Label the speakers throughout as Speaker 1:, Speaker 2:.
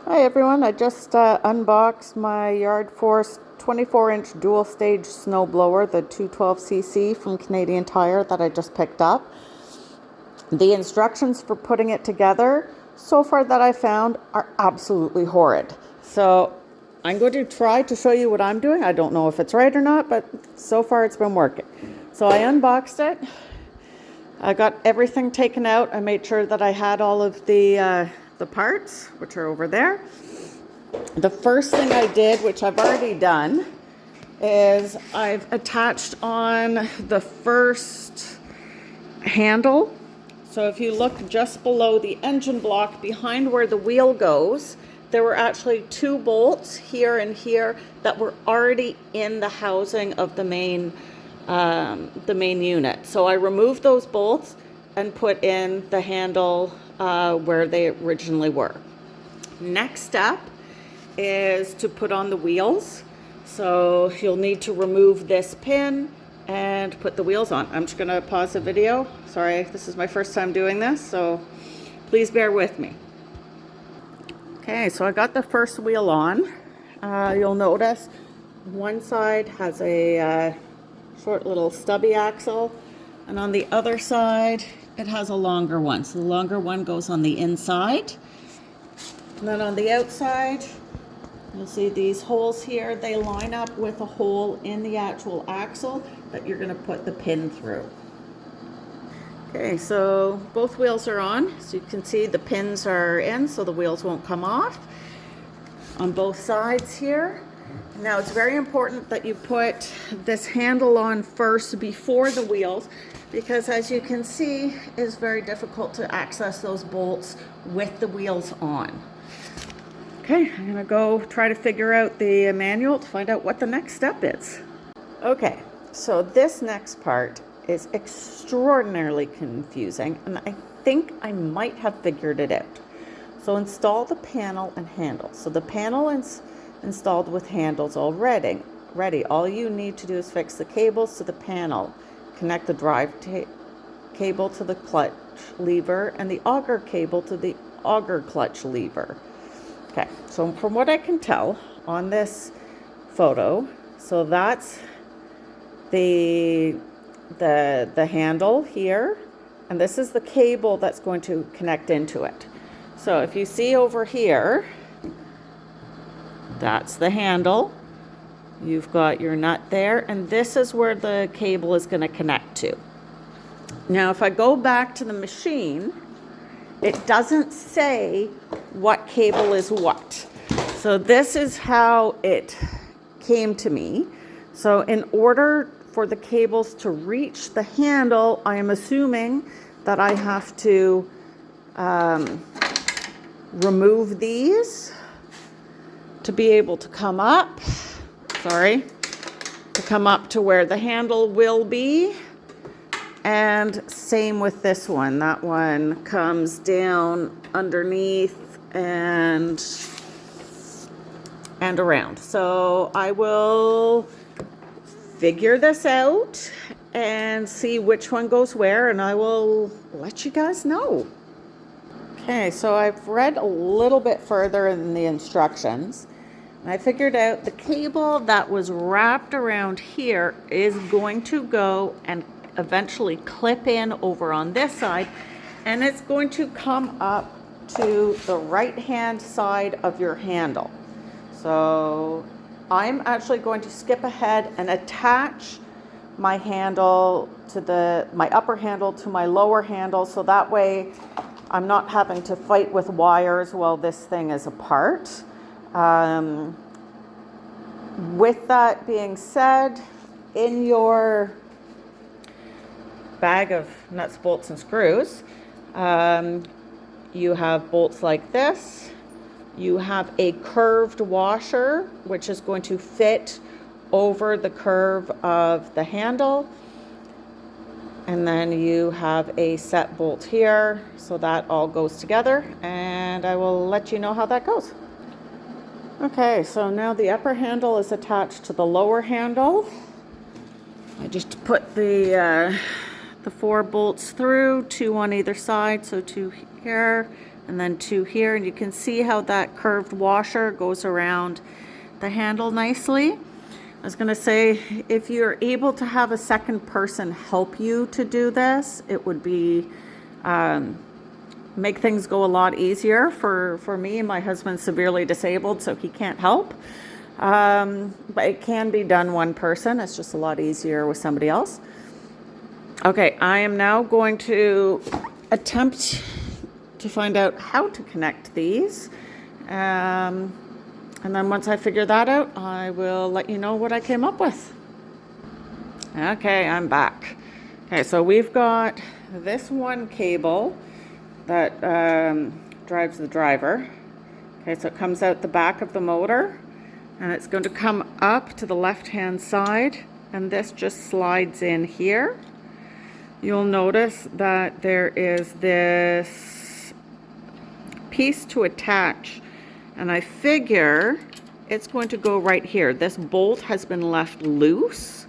Speaker 1: Hi everyone, I just unboxed my Yardforce 24-inch dual-stage snowblower, the 212cc from Canadian Tire that I just picked up. The instructions for putting it together, so far that I found, are absolutely horrid. So I'm going to try to show you what I'm doing. I don't know if it's right or not, but so far it's been working. So I unboxed it. I got everything taken out. I made sure that I had all of the parts, which are over there. The first thing I did, which I've already done, is I've attached on the first handle. So if you look just below the engine block, behind where the wheel goes, there were actually two bolts here and here that were already in the housing of the main unit. So I removed those bolts and put in the handle where they originally were. Next step is to put on the wheels. So you'll need to remove this pin and put the wheels on. I'm just gonna pause the video. Sorry, this is my first time doing this, so please bear with me. Okay, so I got the first wheel on. You'll notice one side has a short little stubby axle, and on the other side it has a longer one. So the longer one goes on the inside, and then on the outside you'll see these holes here. They line up with a hole in the actual axle that you're going to put the pin through. Okay, so both wheels are on. So you can see the pins are in, so the wheels won't come off on both sides here. Now it's very important that you put this handle on first before the wheels, because as you can see, it's very difficult to access those bolts with the wheels on. Okay, I'm gonna go try to figure out the manual to find out what the next step is. Okay, so this next part is extraordinarily confusing, and I think I might have figured it out. So install the panel and handle. So the panel is installed with handles already. All you need to do is fix the cables to the panel, connect the drive cable to the clutch lever, and the auger cable to the auger clutch lever. Okay, so from what I can tell on this photo, so that's the handle here, and this is the cable that's going to connect into it. So if you see over here, that's the handle. You've got your nut there, and this is where the cable is going to connect to. Now, if I go back to the machine, it doesn't say what cable is what. So this is how it came to me. So in order for the cables to reach the handle, I am assuming that I have to remove these to be able to come up, to come up to where the handle will be. And same with this one. That one comes down underneath and around. So I will figure this out and see which one goes where, and I will let you guys know. Okay, so I've read a little bit further in the instructions, and I figured out the cable that was wrapped around here is going to go and eventually clip in over on this side, and it's going to come up to the right hand side of your handle. So I'm actually going to skip ahead and attach my handle to my upper handle to my lower handle, so that way I'm not having to fight with wires while this thing is apart. With that being said, in your bag of nuts, bolts, and screws, you have bolts like this. You have a curved washer, which is going to fit over the curve of the handle. And then you have a set bolt here, so that all goes together, and I will let you know how that goes. Okay, so now the upper handle is attached to the lower handle. I just put the 4 bolts through, 2 on either side, so 2 here and then 2 here, and you can see how that curved washer goes around the handle nicely. I was gonna say, if you're able to have a second person help you to do this, it would be make things go a lot easier for me. My husband's severely disabled, so he can't help. But it can be done one person. It's just a lot easier with somebody else. Okay, I am now going to attempt to find out how to connect these. And then once I figure that out, I will let you know what I came up with. Okay, I'm back. Okay, so we've got this one cable that drives the driver. Okay, so it comes out the back of the motor, and it's going to come up to the left-hand side, and this just slides in here. You'll notice that there is this piece to attach, and I figure it's going to go right here. This bolt has been left loose.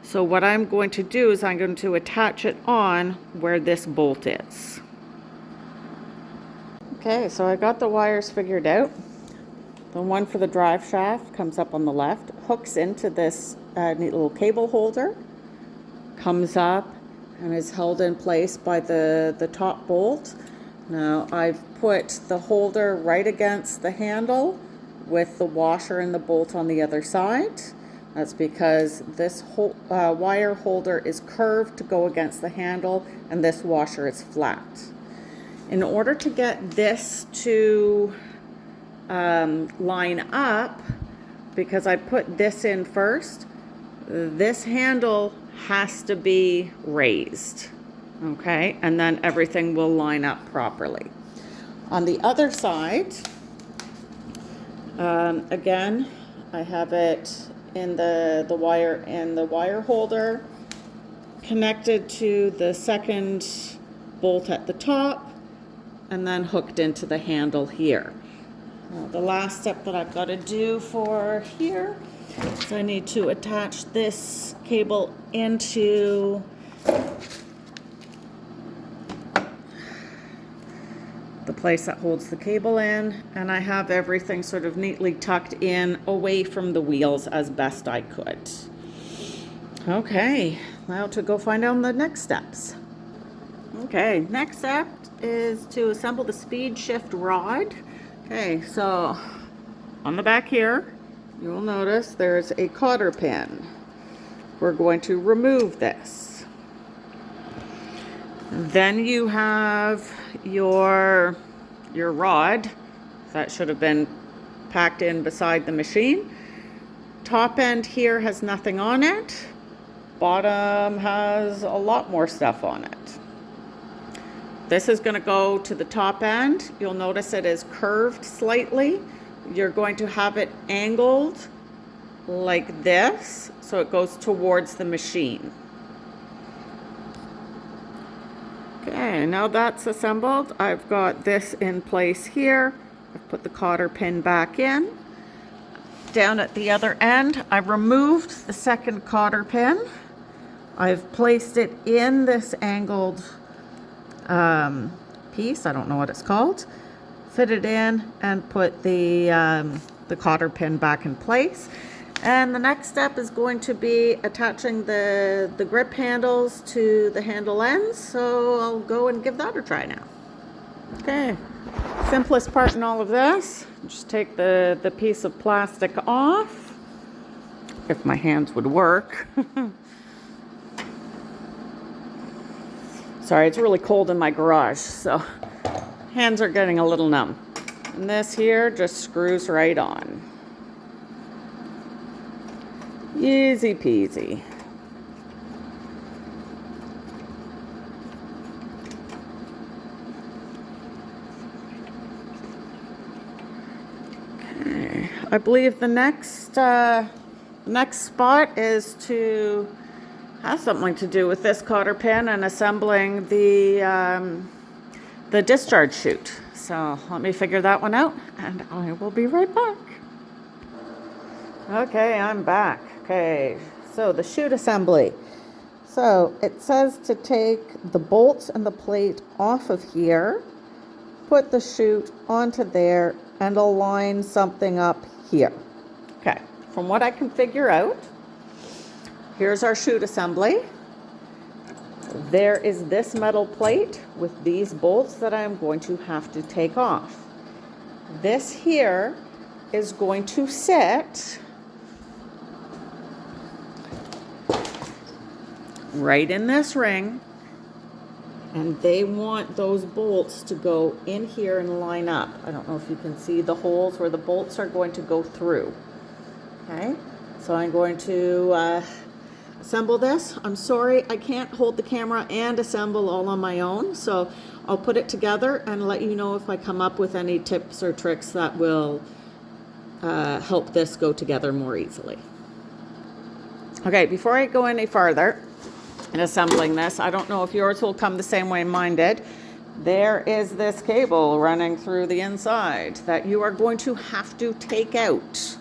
Speaker 1: So what I'm going to do is I'm going to attach it on where this bolt is. Okay, so I got the wires figured out. The one for the drive shaft comes up on the left, hooks into this neat little cable holder, comes up and is held in place by the top bolt. Now I've put the holder right against the handle with the washer and the bolt on the other side. That's because this wire holder is curved to go against the handle, and this washer is flat. In order to get this to line up, because I put this in first, this handle has to be raised. Okay, and then everything will line up properly. On the other side, again, I have it in the wire and the wire holder connected to the second bolt at the top, and then hooked into the handle here. Now, the last step that I've got to do for here is I need to attach this cable into the place that holds the cable in, and I have everything sort of neatly tucked in away from the wheels as best I could. Okay, now to go find out the next steps. Okay, next step is to assemble the speed shift rod. Okay, so on the back here, you will notice there's a cotter pin. We're going to remove this. Then you have your rod that should have been packed in beside the machine. Top end here has nothing on it. Bottom has a lot more stuff on it. This is going to go to the top end. You'll notice it is curved slightly. You're going to have it angled like this, so it goes towards the machine. Okay, now that's assembled. I've got this in place here. I've put the cotter pin back in. Down at the other end, I've removed the second cotter pin. I've placed it in this angled piece. I don't know what it's called. Fit it in and put the cotter pin back in place. And the next step is going to be attaching the grip handles to the handle ends. So I'll go and give that a try now. Okay, simplest part in all of this, just take the piece of plastic off, if my hands would work. Sorry, it's really cold in my garage, so hands are getting a little numb. And this here just screws right on. Easy peasy. Okay, I believe the next spot is to have something to do with this cotter pin and assembling the discharge chute. So let me figure that one out, and I will be right back. Okay, I'm back. Okay, so the chute assembly. So it says to take the bolts and the plate off of here, put the chute onto there and align something up here. Okay, from what I can figure out, here's our chute assembly. There is this metal plate with these bolts that I'm going to have to take off. This here is going to sit right in this ring, and they want those bolts to go in here and line up. I don't know if you can see the holes where the bolts are going to go through. Okay, so I'm going to assemble this. I'm sorry I can't hold the camera and assemble all on my own, so I'll put it together and let you know if I come up with any tips or tricks that will help this go together more easily. Okay, before I go any farther in assembling this, I don't know if yours will come the same way mine did. There is this cable running through the inside that you are going to have to take out.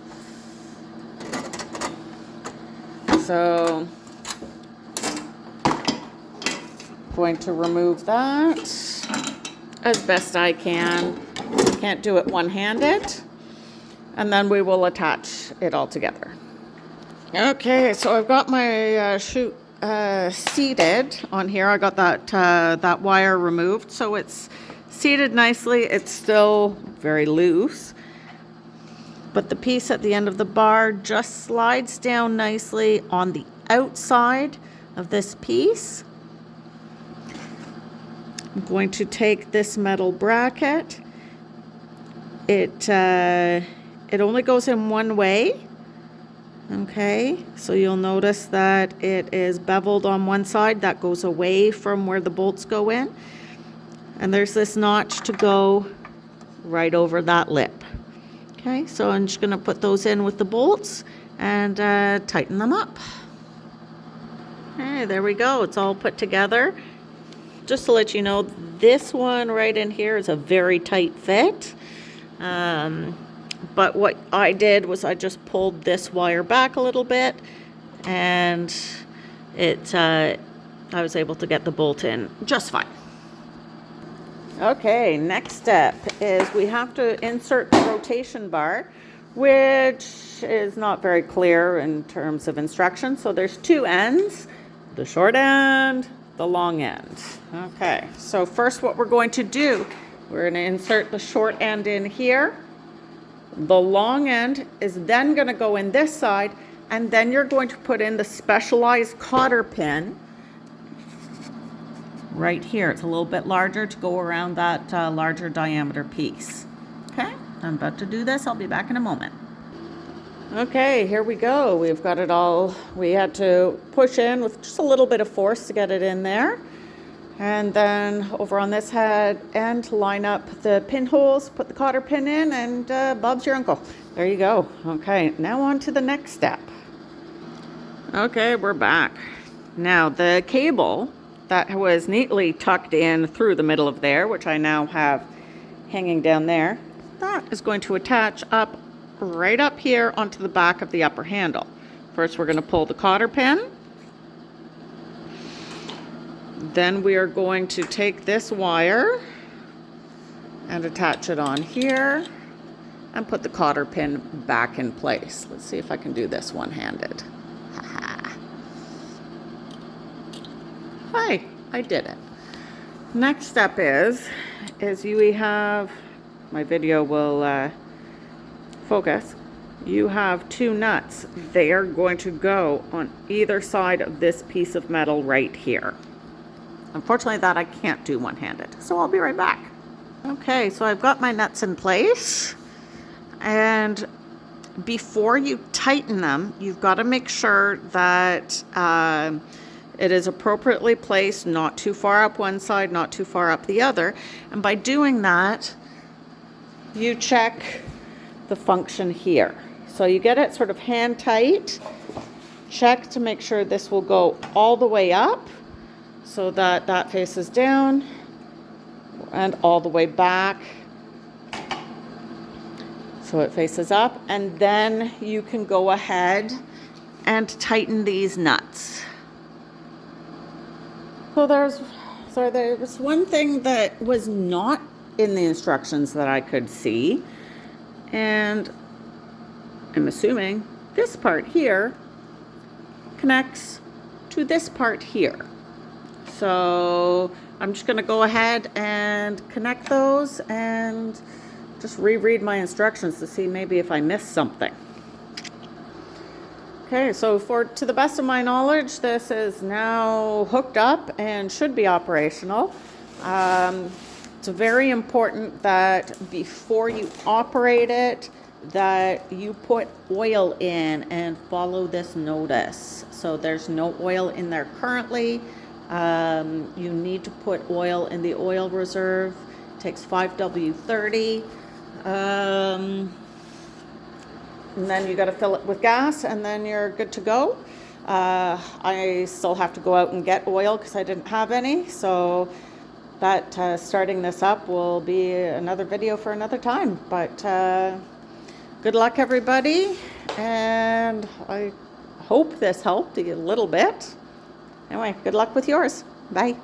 Speaker 1: So, going to remove that as best I can. Can't do it one-handed. And then we will attach it all together. Okay, so I've got my chute seated on here. I got that wire removed, so it's seated nicely. It's still very loose, but the piece at the end of the bar just slides down nicely on the outside of this piece. I'm going to take this metal bracket. It only goes in one way. Okay, so you'll notice that it is beveled on one side. That goes away from where the bolts go in. And there's this notch to go right over that lip. Okay, so I'm just going to put those in with the bolts and tighten them up. Okay, there we go. It's all put together. Just to let you know, this one right in here is a very tight fit. But what I did was I just pulled this wire back a little bit, and I was able to get the bolt in just fine. Okay, next step is we have to insert the rotation bar, which is not very clear in terms of instructions. So there's two ends, the short end, the long end. Okay, so first what we're going to do, we're going to insert the short end in here. The long end is then going to go in this side, and then you're going to put in the specialized cotter pin right here. It's a little bit larger to go around that larger diameter piece. Okay, I'm about to do this. I'll be back in a moment. Okay, here we go. We've got it all. We had to push in with just a little bit of force to get it in there. And then over on this head end, line up the pinholes, put the cotter pin in, and Bob's your uncle. There you go. Okay, now on to the next step. Okay, we're back. Now the cable that was neatly tucked in through the middle of there, which I now have hanging down there, that is going to attach up right up here onto the back of the upper handle. First, we're going to pull the cotter pin. Then we are going to take this wire and attach it on here and put the cotter pin back in place. Let's see if I can do this one-handed. Hi, I did it. Next step is you have, my video will focus. You have two nuts. They are going to go on either side of this piece of metal right here. Unfortunately, that I can't do one-handed, so I'll be right back. Okay, so I've got my nuts in place, and before you tighten them, you've got to make sure that it is appropriately placed, not too far up one side, not too far up the other. And by doing that, you check the function here. So you get it sort of hand tight, check to make sure this will go all the way up, so that that faces down and all the way back so it faces up, and then you can go ahead and tighten these nuts. So there was one thing that was not in the instructions that I could see. And I'm assuming this part here connects to this part here. So I'm just going to go ahead and connect those and just reread my instructions to see maybe if I missed something. Okay, so to the best of my knowledge, this is now hooked up and should be operational. It's very important that before you operate it, that you put oil in and follow this notice. So there's no oil in there currently. You need to put oil in the oil reserve. It takes 5W30. And then you got to fill it with gas, and then you're good to go. I still have to go out and get oil because I didn't have any. So that starting this up will be another video for another time. But good luck, everybody. And I hope this helped a little bit. Anyway, good luck with yours. Bye.